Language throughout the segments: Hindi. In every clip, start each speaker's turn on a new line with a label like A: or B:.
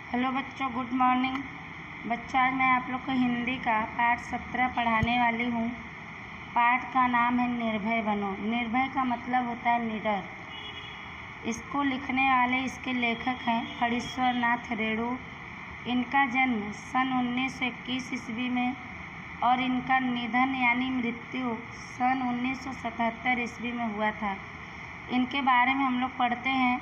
A: हेलो बच्चों, गुड मॉर्निंग। बच्चों, आज मैं आप लोग को हिंदी का पाठ 17 पढ़ाने वाली हूँ। पाठ का नाम है निर्भय बनो। निर्भय का मतलब होता है निडर। इसको लिखने वाले इसके लेखक हैं फणीश्वर नाथ रेणु। इनका जन्म सन 1921 ईस्वी में और इनका निधन यानी मृत्यु सन 1977 ईस्वी में हुआ था। इनके बारे में हम लोग पढ़ते हैं।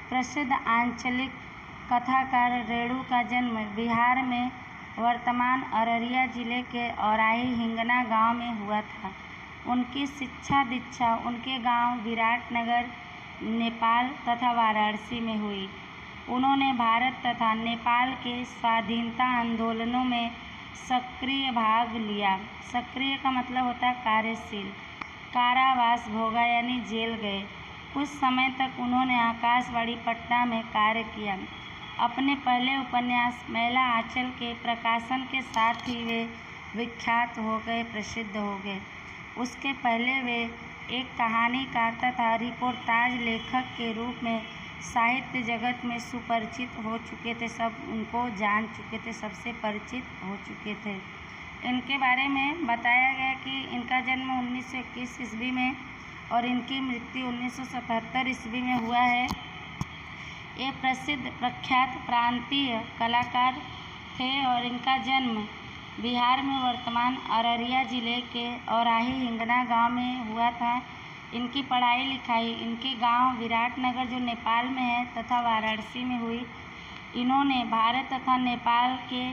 A: प्रसिद्ध आंचलिक कथाकार रेणु का जन्म बिहार में वर्तमान अररिया जिले के औराही हिंगना गांव में हुआ था। उनकी शिक्षा दीक्षा उनके गांव विराटनगर, नेपाल तथा वाराणसी में हुई। उन्होंने भारत तथा नेपाल के स्वाधीनता आंदोलनों में सक्रिय भाग लिया। सक्रिय का मतलब होता है कार्यशील। कारावास भोगा यानी जेल गए। कुछ समय तक उन्होंने आकाशवाणी पटना में कार्य किया। अपने पहले उपन्यास मैला आंचल के प्रकाशन के साथ ही वे विख्यात हो गए, प्रसिद्ध हो गए। उसके पहले वे एक कहानीकार तथा रिपोर्टाज लेखक के रूप में साहित्य जगत में सुपरिचित हो चुके थे। सब उनको जान चुके थे, सबसे परिचित हो चुके थे। इनके बारे में बताया गया कि इनका जन्म 1921 ईस्वी में और इनकी मृत्यु 1977 ईस्वी में हुआ है। ये प्रसिद्ध प्रख्यात प्रांतीय कलाकार थे और इनका जन्म बिहार में वर्तमान अररिया जिले के औराही हिंगना गांव में हुआ था। इनकी पढ़ाई लिखाई इनके गांव विराटनगर जो नेपाल में है तथा वाराणसी में हुई। इन्होंने भारत तथा नेपाल के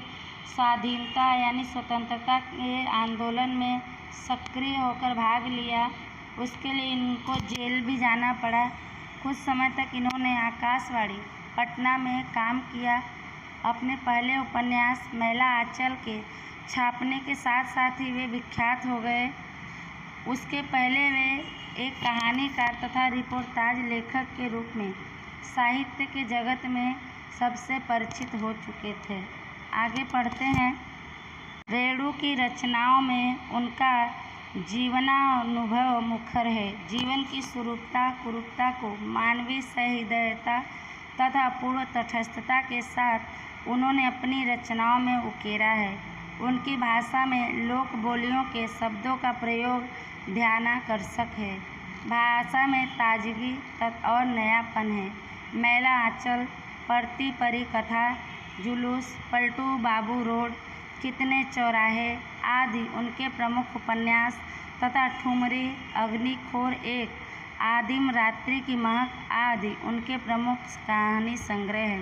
A: स्वाधीनता यानी स्वतंत्रता के आंदोलन में सक्रिय होकर भाग लिया। उसके लिए इनको जेल भी जाना पड़ा। कुछ समय तक इन्होंने आकाशवाणी पटना में काम किया। अपने पहले उपन्यास मैला आंचल के छापने के साथ साथ ही वे विख्यात हो गए। उसके पहले वे एक कहानीकार तथा रिपोर्टाज लेखक के रूप में साहित्य के जगत में सबसे परिचित हो चुके थे। आगे पढ़ते हैं। रेणु की रचनाओं में उनका जीवनानुभव मुखर है। जीवन की स्वरूपता कुरूपता को मानवीय सहृदयता तथा पूर्ण तटस्थता के साथ उन्होंने अपनी रचनाओं में उकेरा है। उनकी भाषा में लोक बोलियों के शब्दों का प्रयोग ध्यानाकर्षक है। भाषा में ताजगी और नयापन है। मैला आंचल, पढ़ती परी कथा, जुलूस, पलटू बाबू रोड, कितने चौराहे आदि उनके प्रमुख उपन्यास तथा ठुमरी, अग्निखोर, एक आदिम रात्रि की महक आदि उनके प्रमुख कहानी संग्रह हैं।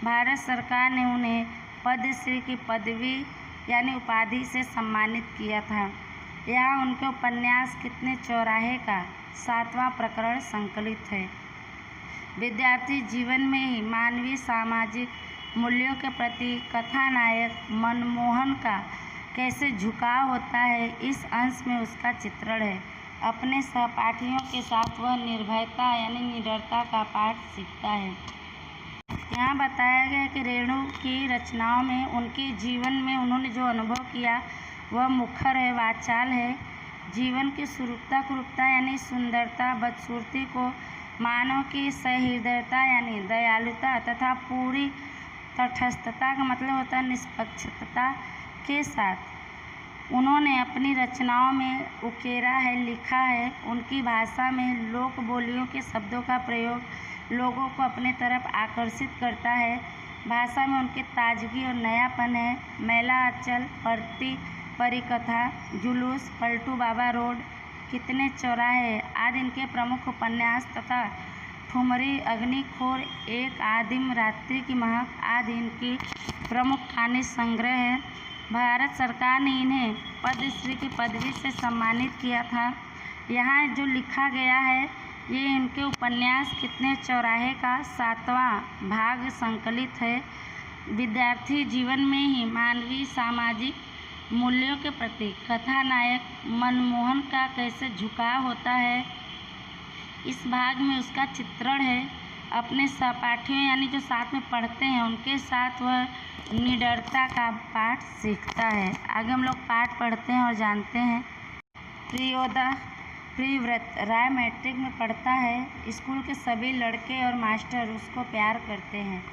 A: भारत सरकार ने उन्हें पद्मश्री की पदवी यानी उपाधि से सम्मानित किया था। यहाँ उनके उपन्यास कितने चौराहे का 7वां प्रकरण संकलित है। विद्यार्थी जीवन में ही मानवीय सामाजिक मूल्यों के प्रति कथानायक मनमोहन का कैसे झुकाव होता है, इस अंश में उसका चित्रण है। अपने सहपाठियों के साथ वह निर्भयता यानी निडरता का पाठ सीखता है। यहाँ बताया गया कि रेणु की रचनाओं में उनके जीवन में उन्होंने जो अनुभव किया वह मुखर है, वाचाल है। जीवन की स्वरूपता कुरूपता यानी सुंदरता बदसूरती को मानव की सहृदयता यानी दयालुता तथा पूरी तटस्थता का मतलब होता है निष्पक्षता के साथ उन्होंने अपनी रचनाओं में उकेरा है, लिखा है। उनकी भाषा में लोक बोलियों के शब्दों का प्रयोग लोगों को अपने तरफ आकर्षित करता है। भाषा में उनकी ताजगी और नयापन है। मैला आंचल, पढ़ती परी कथा, जुलूस, पलटू बाबा रोड, कितने चौराहे आदि इनके प्रमुख उपन्यास तथा ठुमरी, अग्निखोर, एक आदिम रात्रि की महक आदि इनकी प्रमुख कहानी संग्रह है। भारत सरकार ने इन्हें पद्मश्री की पदवी से सम्मानित किया था। यहाँ जो लिखा गया है ये इनके उपन्यास कितने चौराहे का 7वां भाग संकलित है। विद्यार्थी जीवन में ही मानवीय सामाजिक मूल्यों के प्रति कथानायक मनमोहन का कैसे झुकाव होता है, इस भाग में उसका चित्रण है। अपने सहपाठियों यानी जो साथ में पढ़ते हैं उनके साथ वह निडरता का पाठ सीखता है। आगे हम लोग पाठ पढ़ते हैं और जानते हैं। प्रियोदा प्रियव्रत राय मैट्रिक में पढ़ता है। स्कूल के सभी लड़के और मास्टर उसको प्यार करते हैं।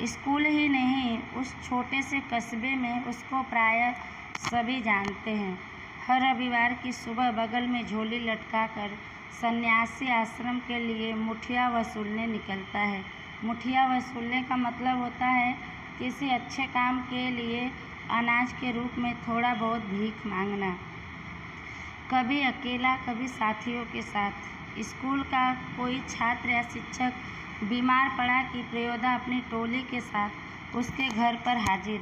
A: स्कूल ही नहीं, उस छोटे से कस्बे में उसको प्रायः सभी जानते हैं। हर रविवार की सुबह बगल में झोली लटकाकर सन्यासी आश्रम के लिए मुठिया वसूलने निकलता है। मुठिया वसूलने का मतलब होता है किसी अच्छे काम के लिए अनाज के रूप में थोड़ा बहुत भीख मांगना, कभी अकेला, कभी साथियों के साथ। स्कूल का कोई छात्र या शिक्षक बीमार पड़ा कि प्रियोदा अपनी टोली के साथ उसके घर पर हाजिर।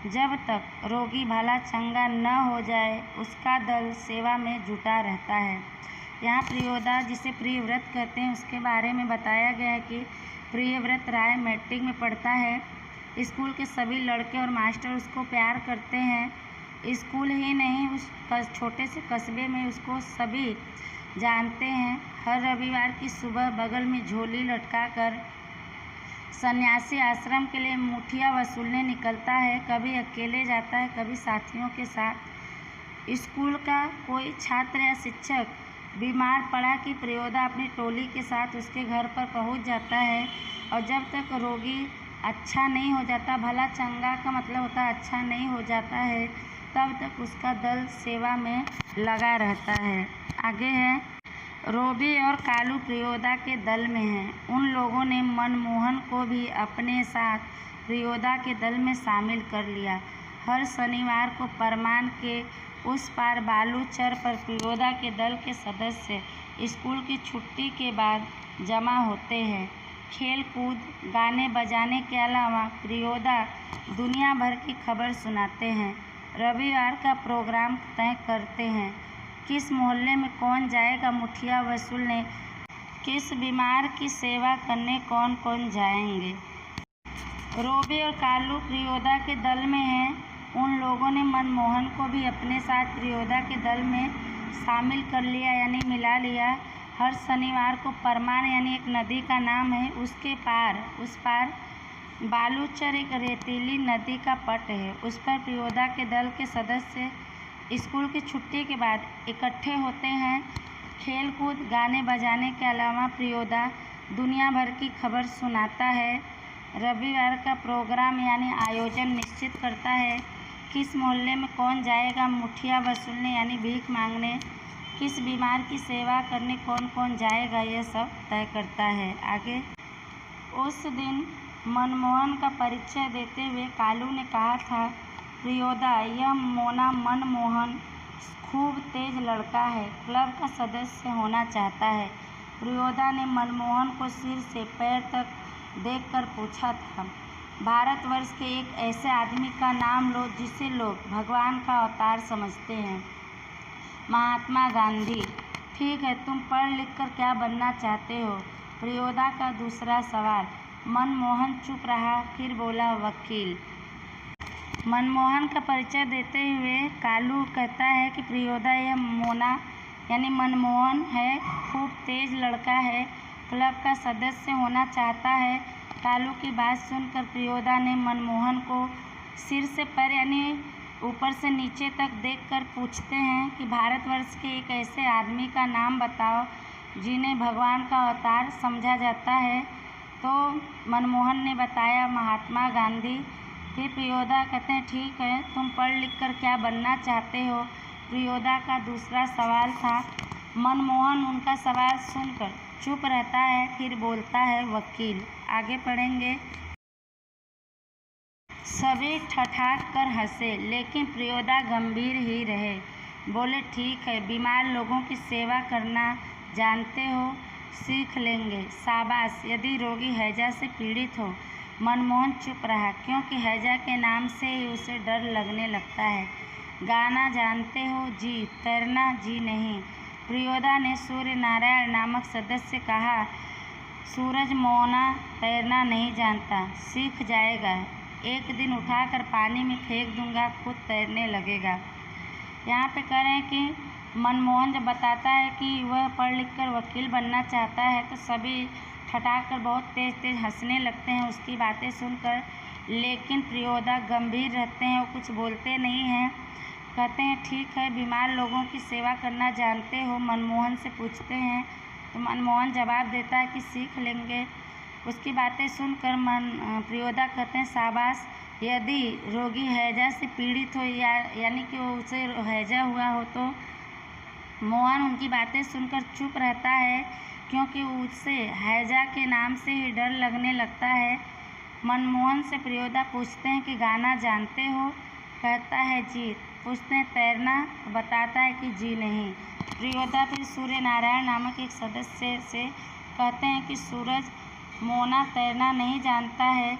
A: जब तक रोगी भला चंगा न हो जाए, उसका दल सेवा में जुटा रहता है। यहाँ प्रियोदा, जिसे प्रियव्रत कहते हैं, उसके बारे में बताया गया है कि प्रियव्रत राय मैट्रिक में पढ़ता है। स्कूल के सभी लड़के और मास्टर उसको प्यार करते हैं। स्कूल ही नहीं, उस छोटे से कस्बे में उसको सभी जानते हैं। हर रविवार की सुबह बगल में झोली लटकाकर सन्यासी आश्रम के लिए मुठिया वसूलने निकलता है। कभी अकेले जाता है, कभी साथियों के साथ। स्कूल का कोई छात्र या शिक्षक बीमार पड़ा कि प्रियोदा अपनी टोली के साथ उसके घर पर पहुंच जाता है, और जब तक रोगी अच्छा नहीं हो जाता, भला चंगा का मतलब होता है अच्छा नहीं हो जाता है, तब तक उसका दल सेवा में लगा रहता है। आगे है, रोबी और कालू प्रियोदा के दल में हैं। उन लोगों ने मनमोहन को भी अपने साथ प्रियोदा के दल में शामिल कर लिया। हर शनिवार को परमान के उस पार बालूचर पर प्रियोदा के दल के सदस्य स्कूल की छुट्टी के बाद जमा होते हैं। खेल कूद, गाने बजाने के अलावा प्रियोदा दुनिया भर की खबर सुनाते हैं। रविवार का प्रोग्राम तय करते हैं, किस मोहल्ले में कौन जाएगा मुठिया वसूलने, किस बीमार की सेवा करने कौन कौन जाएंगे। रोबी और कालू प्रियोदा के दल में हैं। उन लोगों ने मनमोहन को भी अपने साथ प्रियोदा के दल में शामिल कर लिया, यानी मिला लिया। हर शनिवार को परमान, यानी एक नदी का नाम है, उस पार बालूचर एक रेतीली नदी का पट है। उस पर प्रियोदा के दल के सदस्य स्कूल की छुट्टी के बाद इकट्ठे होते हैं। खेल कूद, गाने बजाने के अलावा प्रियोदा दुनिया भर की खबर सुनाता है। रविवार का प्रोग्राम यानी आयोजन निश्चित करता है, किस मोहल्ले में कौन जाएगा मुठिया वसूलने यानी भीख मांगने, किस बीमार की सेवा करने कौन कौन जाएगा, यह सब तय करता है। आगे, उस दिन मनमोहन का परिचय देते हुए कालू ने कहा था, प्रियोदा, यह मोना मनमोहन खूब तेज लड़का है, क्लब का सदस्य होना चाहता है। प्रियोदा ने मनमोहन को सिर से पैर तक देखकर पूछा था, भारतवर्ष के एक ऐसे आदमी का नाम लो जिसे लोग भगवान का अवतार समझते हैं। महात्मा गांधी। ठीक है, तुम पढ़ लिख कर क्या बनना चाहते हो? प्रियोदा का दूसरा सवाल। मनमोहन चुप रहा, फिर बोला, वकील। मनमोहन का परिचय देते हुए कालू कहता है कि प्रियोदा, यह मोना यानी मनमोहन है, खूब तेज लड़का है, क्लब का सदस्य होना चाहता है। कालू की बात सुनकर प्रियोदा ने मनमोहन को सिर से पैर यानी ऊपर से नीचे तक देखकर पूछते हैं कि भारतवर्ष के एक ऐसे आदमी का नाम बताओ जिन्हें भगवान का अवतार समझा जाता है। तो मनमोहन ने बताया, महात्मा गांधी। फिर प्रियोदा कहते हैं, ठीक है, तुम पढ़ लिख कर क्या बनना चाहते हो? प्रियोदा का दूसरा सवाल था। मनमोहन उनका सवाल सुनकर चुप रहता है, फिर बोलता है, वकील। आगे पढ़ेंगे। सभी ठठाक कर हंसे, लेकिन प्रियोदा गंभीर ही रहे। बोले, ठीक है, बीमार लोगों की सेवा करना जानते हो, सीख लेंगे, शाबाश। यदि रोगी हैजा से पीड़ित हो। मनमोहन चुप रहा, क्योंकि हैजा के नाम से ही उसे डर लगने लगता है। गाना जानते हो? जी। तैरना? जी नहीं। प्रियोदा ने सूर्य नारायण नामक सदस्य से कहा, सूरज मोना तैरना नहीं जानता, सीख जाएगा, एक दिन उठाकर पानी में फेंक दूंगा, खुद तैरने लगेगा। यहाँ पे कह रहे हैं कि मनमोहन जब बताता है कि वह पढ़ लिख कर वकील बनना चाहता है, तो सभी ठठाकर बहुत तेज तेज हंसने लगते हैं उसकी बातें सुनकर। लेकिन प्रियोदा गंभीर रहते हैं, वो कुछ बोलते नहीं हैं। कहते हैं, ठीक है, बीमार लोगों की सेवा करना जानते हो? मनमोहन से पूछते हैं। तो मनमोहन जवाब देता है कि सीख लेंगे। उसकी बातें सुनकर प्रियोदा कहते हैं शाबाश। यदि रोगी हैजा से पीड़ित हो यानी कि वो उसे हैजा हुआ हो तो मोहन उनकी बातें सुनकर चुप रहता है, क्योंकि उसे हैजा के नाम से ही डर लगने लगता है। मनमोहन से प्रियोदा पूछते हैं कि गाना जानते हो? कहता है जी। पूछते हैं तैरना? बताता है कि जी नहीं। प्रियोदा फिर सूर्य नारायण नामक एक सदस्य से कहते हैं कि सूरज, मोना तैरना नहीं जानता है।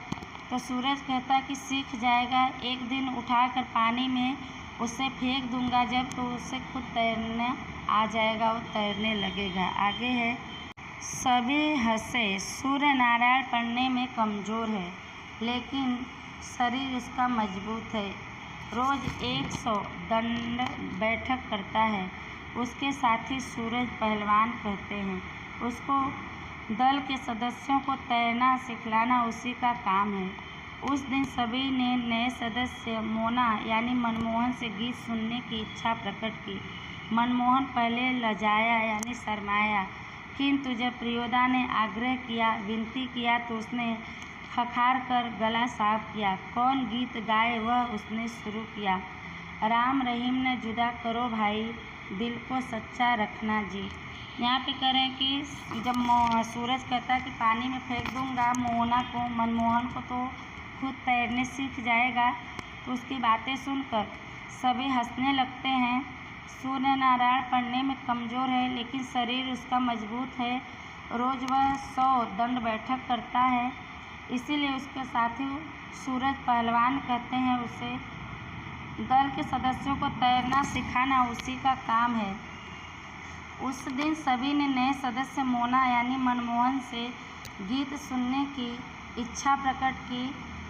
A: तो सूरज कहता है कि सीख जाएगा, एक दिन उठाकर पानी में उसे फेंक दूंगा जब, तो उसे खुद तैरना आ जाएगा, वो तैरने लगेगा। आगे है, सभी हंसे। सूर्य नारायण पढ़ने में कमज़ोर है, लेकिन शरीर उसका मजबूत है। रोज़ 100 दंड बैठक करता है। उसके साथी सूरज पहलवान कहते हैं। उसको दल के सदस्यों को तैरना सिखलाना उसी का काम है। उस दिन सभी ने नए सदस्य मोना यानी मनमोहन से गीत सुनने की इच्छा प्रकट की। मनमोहन पहले लजाया यानी शर्माया, किंतु जब प्रियोदा ने आग्रह किया, विनती किया, तो उसने खखार कर गला साफ किया। कौन गीत गाए वह उसने शुरू किया। राम रहीम ने जुदा करो भाई, दिल को सच्चा रखना जी। यहाँ पे करें कि जब सूरज कहता है कि पानी में फेंक दूंगा मोना को, मनमोहन को, तो खुद तैरने सीख जाएगा। तो उसकी बातें सुनकर सभी हंसने लगते हैं। सूर्य नारायण पढ़ने में कमज़ोर है, लेकिन शरीर उसका मजबूत है। रोज़ वह 100 दंड बैठक करता है, इसीलिए उसके साथी सूरज पहलवान कहते हैं। उसे दल के सदस्यों को तैरना सिखाना उसी का काम है। उस दिन सभी ने नए सदस्य मोना यानी मनमोहन से गीत सुनने की इच्छा प्रकट की।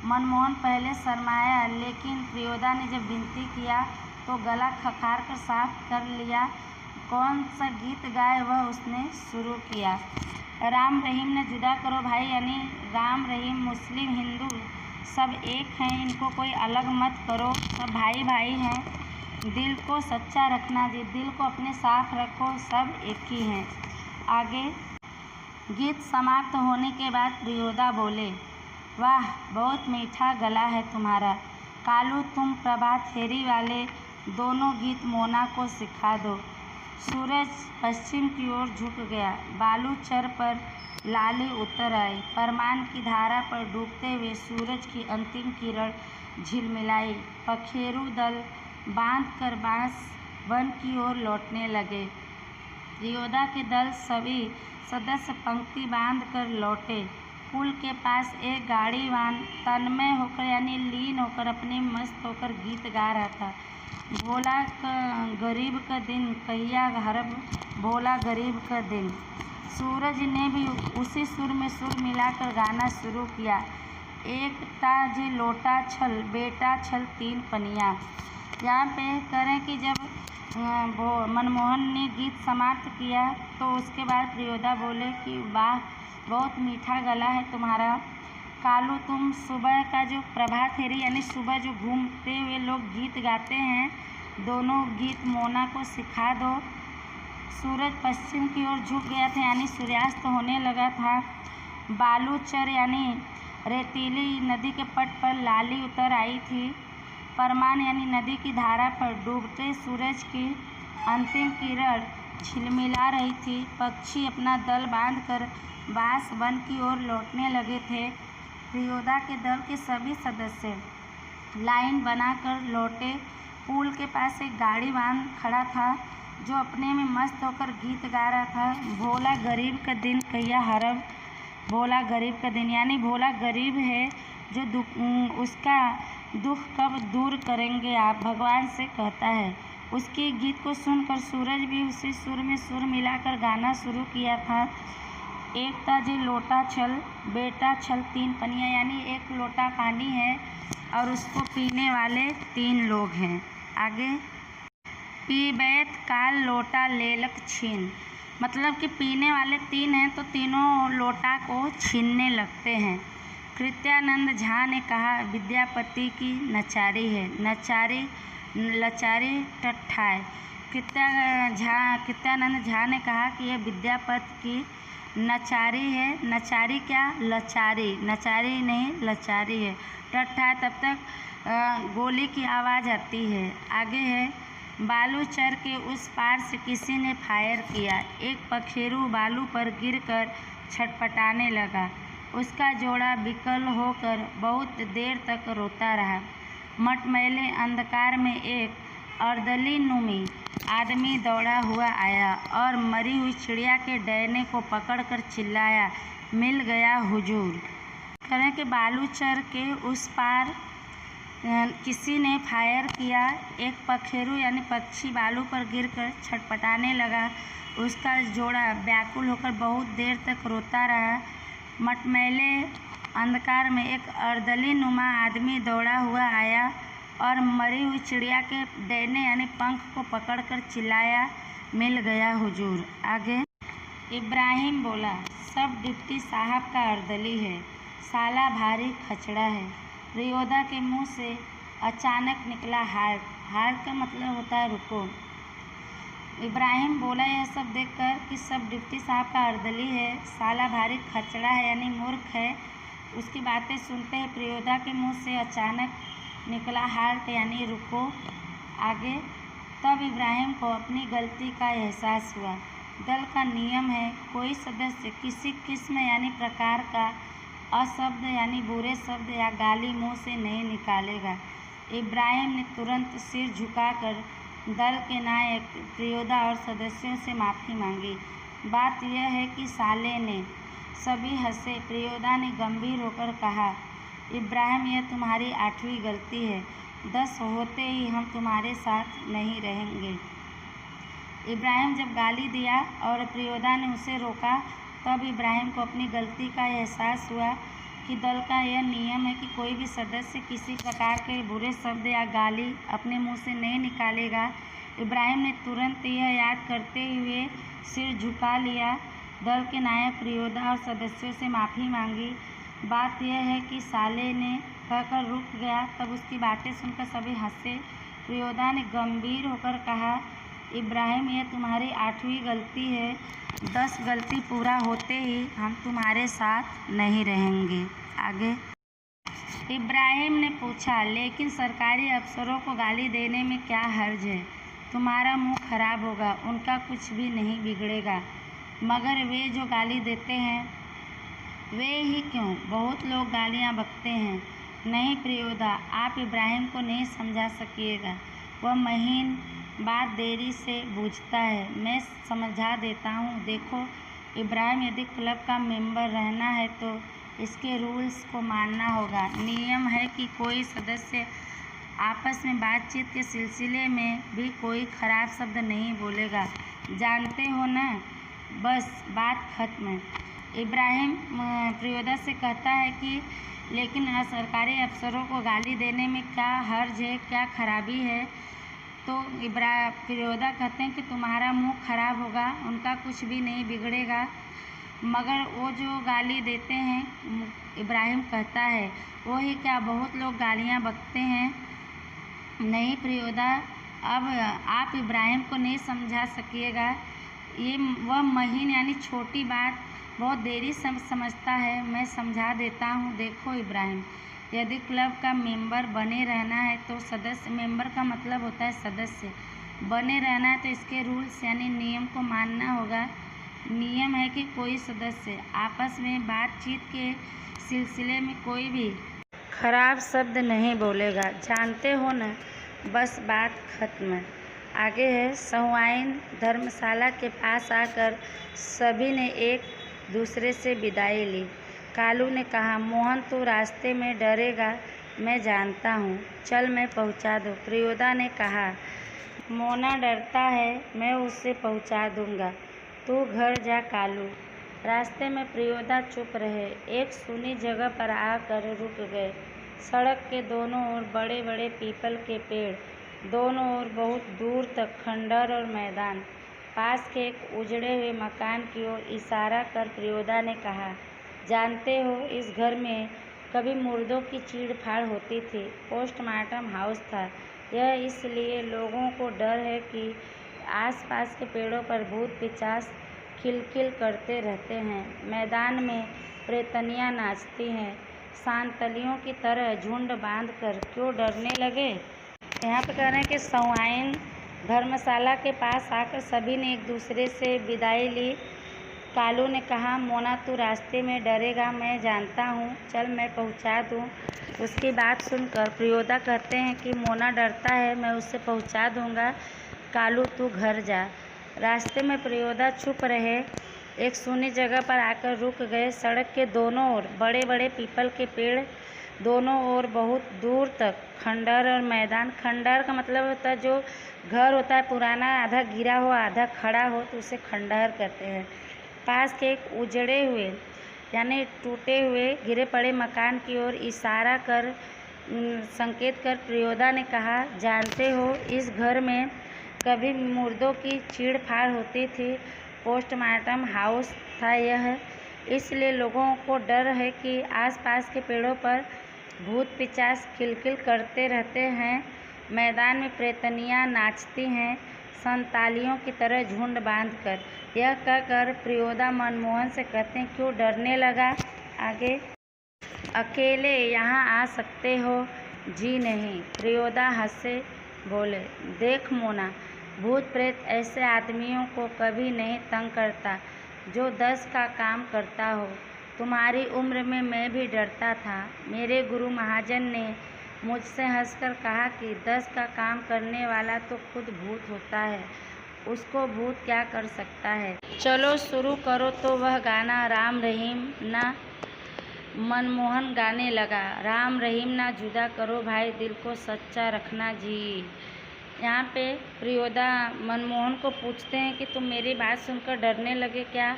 A: मनमोहन पहले शर्माया, लेकिन प्रियोदा ने जब विनती किया तो गला खखार कर साफ कर लिया। कौन सा गीत गाए वह उसने शुरू किया। राम रहीम ने जुदा करो भाई यानी राम रहीम मुस्लिम हिंदू सब एक हैं, इनको कोई अलग मत करो, सब भाई भाई हैं। दिल को सच्चा रखना जी, दिल को अपने साफ रखो, सब एक ही हैं। आगे, गीत समाप्त होने के बाद प्रियोदा बोले, वाह बहुत मीठा गला है तुम्हारा। कालू तुम प्रभात फेरी वाले दोनों गीत मोना को सिखा दो। सूरज पश्चिम की ओर झुक गया। बालूचर पर लाली उतर आई। परमान की धारा पर डूबते हुए सूरज की अंतिम किरण झिलमिलाई। पखेरू दल बांध कर बांस वन की ओर लौटने लगे। प्रियोदा के दल सभी सदस्य पंक्ति बांध कर लौटे। पुल के पास एक गाड़ीवान तन्मय होकर यानी लीन होकर अपने मस्त होकर गीत गा रहा था। भोला गरीब का दिन कहिया हरब, भोला गरीब का दिन। सूरज ने भी उसी सुर में सुर मिलाकर गाना शुरू किया। एक जे लोटा छल, बेटा छल 3 पनिया। यहाँ पे करें कि जब मनमोहन ने गीत समाप्त किया तो उसके बाद प्रियोदा बोले कि वाह बहुत मीठा गला है तुम्हारा। कालू तुम सुबह का जो प्रभात फेरी यानी सुबह जो घूमते हुए लोग गीत गाते हैं, दोनों गीत मोना को सिखा दो। सूरज पश्चिम की ओर झुक गया था यानी सूर्यास्त होने लगा था। बालूचर यानी रेतीली नदी के पट पर लाली उतर आई थी। परमान यानी नदी की धारा पर डूबते सूरज की अंतिम किरण झिलमिला रही थी। पक्षी अपना दल बांधकर बांस वन की ओर लौटने लगे थे। प्रियोदा के दल के सभी सदस्य लाइन बनाकर लौटे। पुल के पास एक गाड़ीवान खड़ा था जो अपने में मस्त होकर गीत गा रहा था। भोला गरीब का दिन कहिया हरब, भोला गरीब का दिन यानी भोला गरीब है जो उसका दुख कब दूर करेंगे आप, भगवान से कहता है। उसके गीत को सुनकर सूरज भी उसी सुर में सुर मिलाकर गाना शुरू किया था। एक ताजे लोटा छल, बेटा छल 3 पनिया यानी 1 लोटा पानी है और उसको पीने वाले 3 लोग हैं। आगे, पीबैत काल लोटा लेलक छीन, मतलब कि पीने वाले 3 हैं तो तीनों लोटा को छीनने लगते हैं। कृत्यानंद झा ने कहा विद्यापति की नचारी है, नचारी लचारी टट्ठाए। कृत्यानंद झा ने कहा कि यह विद्यापति की नचारी है, नचारी क्या, लचारी, नचारी नहीं लचारी है। टट्ठा है तब तक गोली की आवाज़ आती है। आगे है, बालूचर के उस पार से किसी ने फायर किया। एक पखेरू बालू पर गिरकर छटपटाने लगा। उसका जोड़ा विकल होकर बहुत देर तक रोता रहा। मटमैले अंधकार में एक अर्दलीनुमी आदमी दौड़ा हुआ आया और मरी हुई चिड़िया के डैने को पकड़कर चिल्लाया, मिल गया हुजूर। करें कि बालूचर के उस पार किसी ने फायर किया। एक पखेरू यानी पक्षी बालू पर गिरकर छटपटाने लगा। उसका जोड़ा व्याकुल होकर बहुत देर तक रोता रहा। मटमैले अंधकार में एक अर्दलीनुमा आदमी दौड़ा हुआ आया और मरी हुई चिड़िया के डैने यानी पंख को पकड़कर चिल्लाया, मिल गया हुजूर। आगे, इब्राहिम बोला, सब डिप्टी साहब का अर्दली है, साला भारी खचड़ा है। प्रियोदा के मुंह से अचानक निकला हाल्ट। हाल्ट का मतलब होता है रुको। इब्राहिम बोला यह सब देखकर कि सब डिप्टी साहब का अर्दली है, साला भारी खचड़ा है यानी मूर्ख है। उसकी बातें सुनते ही प्रियोदा के मुंह से अचानक निकला हाल्ट यानी रुको। आगे, तब इब्राहिम को अपनी गलती का एहसास हुआ। दल का नियम है, कोई सदस्य किसी किस्म यानी प्रकार का अशब्द यानी बुरे शब्द या गाली मुंह से नहीं निकालेगा। इब्राहिम ने तुरंत सिर झुकाकर दल के नायक प्रियोदा और सदस्यों से माफ़ी मांगी। बात यह है कि साले ने, सभी हंसे। प्रियोदा ने गंभीर होकर कहा, इब्राहिम यह तुम्हारी 8वीं गलती है, 10 होते ही हम तुम्हारे साथ नहीं रहेंगे। इब्राहिम जब गाली दिया और प्रियोदा ने उसे रोका, तब इब्राहिम को अपनी गलती का एहसास हुआ कि दल का यह नियम है कि कोई भी सदस्य किसी प्रकार के बुरे शब्द या गाली अपने मुंह से नहीं निकालेगा। इब्राहिम ने तुरंत यह याद करते हुए सिर झुका लिया। दल के नायक प्रियोदा और सदस्यों से माफ़ी मांगी। बात यह है कि साले ने कहकर रुक गया। तब उसकी बातें सुनकर सभी हंसे। प्रियोदा ने गंभीर होकर कहा, इब्राहिम यह तुम्हारी 8वीं गलती है, 10 गलती पूरा होते ही हम तुम्हारे साथ नहीं रहेंगे। आगे, इब्राहिम ने पूछा, लेकिन सरकारी अफसरों को गाली देने में क्या हर्ज है? तुम्हारा मुंह खराब होगा, उनका कुछ भी नहीं बिगड़ेगा। मगर वे जो गाली देते हैं, वे ही क्यों, बहुत लोग गालियां बकते हैं। नहीं प्रियोदा, आप इब्राहिम को नहीं समझा सकिएगा, वह महीन बात देरी से बूझता है। मैं समझा देता हूँ। देखो इब्राहिम, यदि क्लब का मेंबर रहना है तो इसके रूल्स को मानना होगा। नियम है कि कोई सदस्य आपस में बातचीत के सिलसिले में भी कोई खराब शब्द नहीं बोलेगा, जानते हो ना? बस बात खत्म। इब्राहिम प्रियोदा से कहता है कि लेकिन सरकारी अफसरों को गाली देने में क्या हर्ज है, क्या खराबी है? तो प्रियोदा कहते हैं कि तुम्हारा मुंह खराब होगा, उनका कुछ भी नहीं बिगड़ेगा। मगर वो जो गाली देते हैं, इब्राहिम कहता है, वो ही क्या, बहुत लोग गालियां बकते हैं। नहीं प्रियोदा, अब आप इब्राहिम को नहीं समझा सकिएगा। ये वह महीन यानी छोटी बात बहुत देरी से समझता है। मैं समझा देता हूँ। देखो इब्राहिम, यदि क्लब का मेंबर बने रहना है तो सदस्य, मेंबर का मतलब होता है सदस्य, बने रहना है तो इसके रूल्स यानी नियम को मानना होगा। नियम है कि कोई सदस्य आपस में बातचीत के सिलसिले में कोई भी खराब शब्द नहीं बोलेगा, जानते हो ना? बस बात खत्म। आगे है, सहुआइन धर्मशाला के पास आकर सभी ने एक दूसरे से विदाई ली। कालू ने कहा, मोहन तू रास्ते में डरेगा, मैं जानता हूँ, चल मैं पहुँचा दूँ। प्रियोदा ने कहा, मोना डरता है, मैं उसे पहुँचा दूँगा, तू घर जा कालू। रास्ते में प्रियोदा चुप रहे। एक सुनी जगह पर आकर रुक गए। सड़क के दोनों ओर बड़े बड़े पीपल के पेड़, दोनों ओर बहुत दूर तक खंडहर और मैदान। पास के एक उजड़े हुए मकान की ओर इशारा कर प्रियोदा ने कहा, जानते हो इस घर में कभी मुर्दों की चीड़-फाड़ होती थी। पोस्टमार्टम हाउस था। यह इसलिए लोगों को डर है कि आसपास के पेड़ों पर भूत पिशाच खिलखिल करते रहते हैं। मैदान में प्रेतनियाँ नाचती हैं, सांतलियों की तरह झुंड बांधकर क्यों डरने लगे। यहाँ पे कह रहे हैं कि सौआइन धर्मशाला के पास आकर सभी ने एक दूसरे से विदाई ली। कालू ने कहा, मोना तू रास्ते में डरेगा, मैं जानता हूँ, चल मैं पहुँचा दूँ। उसकी बात सुनकर प्रियोदा कहते हैं कि मोना डरता है, मैं उसे पहुँचा दूँगा, कालू तू घर जा। रास्ते में प्रियोदा चुप रहे, एक सूनी जगह पर आकर रुक गए। सड़क के दोनों ओर बड़े बड़े पीपल के पेड़, दोनों ओर बहुत दूर तक खंडहर और मैदान। खंडहर का मतलब होता है जो घर होता है पुराना, आधा गिरा हो आधा खड़ा हो, तो उसे खंडहर कहते हैं। पास के एक उजड़े हुए यानी टूटे हुए गिरे पड़े मकान की ओर इशारा कर संकेत कर प्रियोदा ने कहा, जानते हो इस घर में कभी मुर्दों की चीड़-फाड़ होती थी, पोस्टमार्टम हाउस था यह, इसलिए लोगों को डर है कि आसपास के पेड़ों पर भूत पिशाच खिलखिल करते रहते हैं। मैदान में प्रेतनियाँ नाचती हैं, संतालियों की तरह झुंड बांधकर। यह कहकर प्रियोदा मनमोहन से कहते हैं, क्यों डरने लगा। आगे, अकेले यहाँ आ सकते हो। जी नहीं। प्रियोदा हंसे बोले, देख मोना, भूत प्रेत ऐसे आदमियों को कभी नहीं तंग करता जो 10 का काम करता हो। तुम्हारी उम्र में मैं भी डरता था। मेरे गुरु महाजन ने मुझसे हंसकर कहा कि 10 का काम करने वाला तो खुद भूत होता है, उसको भूत क्या कर सकता है। चलो शुरू करो। तो वह गाना राम रहीम ना मनमोहन गाने लगा। राम रहीम ना जुदा करो भाई, दिल को सच्चा रखना जी। यहाँ पे प्रियोदा मनमोहन को पूछते हैं कि तुम मेरी बात सुनकर डरने लगे क्या,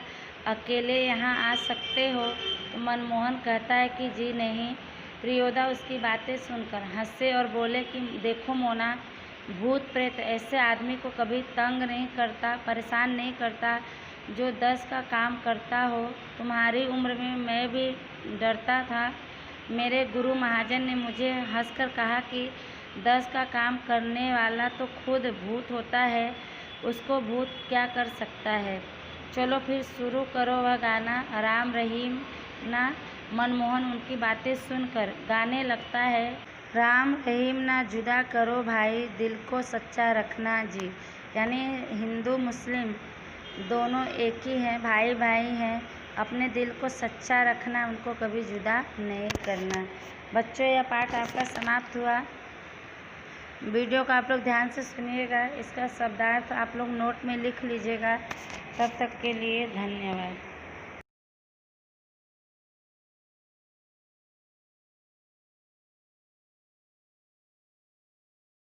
A: अकेले यहाँ आ सकते हो। तो मनमोहन कहता है कि जी नहीं। प्रियोदा उसकी बातें सुनकर हंसे और बोले कि देखो मोना, भूत प्रेत ऐसे आदमी को कभी तंग नहीं करता, परेशान नहीं करता जो 10 का काम करता हो। तुम्हारी उम्र में मैं भी डरता था। मेरे गुरु महाजन ने मुझे हंसकर कहा कि 10 का काम करने वाला तो खुद भूत होता है, उसको भूत क्या कर सकता है। चलो फिर शुरू करो वह गाना राम रहीम ना। मनमोहन उनकी बातें सुनकर गाने लगता है, राम रहीम ना जुदा करो भाई, दिल को सच्चा रखना जी। यानी हिंदू मुस्लिम दोनों एक ही हैं, भाई भाई हैं, अपने दिल को सच्चा रखना, उनको कभी जुदा नहीं करना। बच्चों, यह पाठ आपका समाप्त हुआ। वीडियो को आप लोग ध्यान से सुनिएगा, इसका शब्दार्थ आप लोग नोट में लिख लीजिएगा। तब तक के लिए धन्यवाद।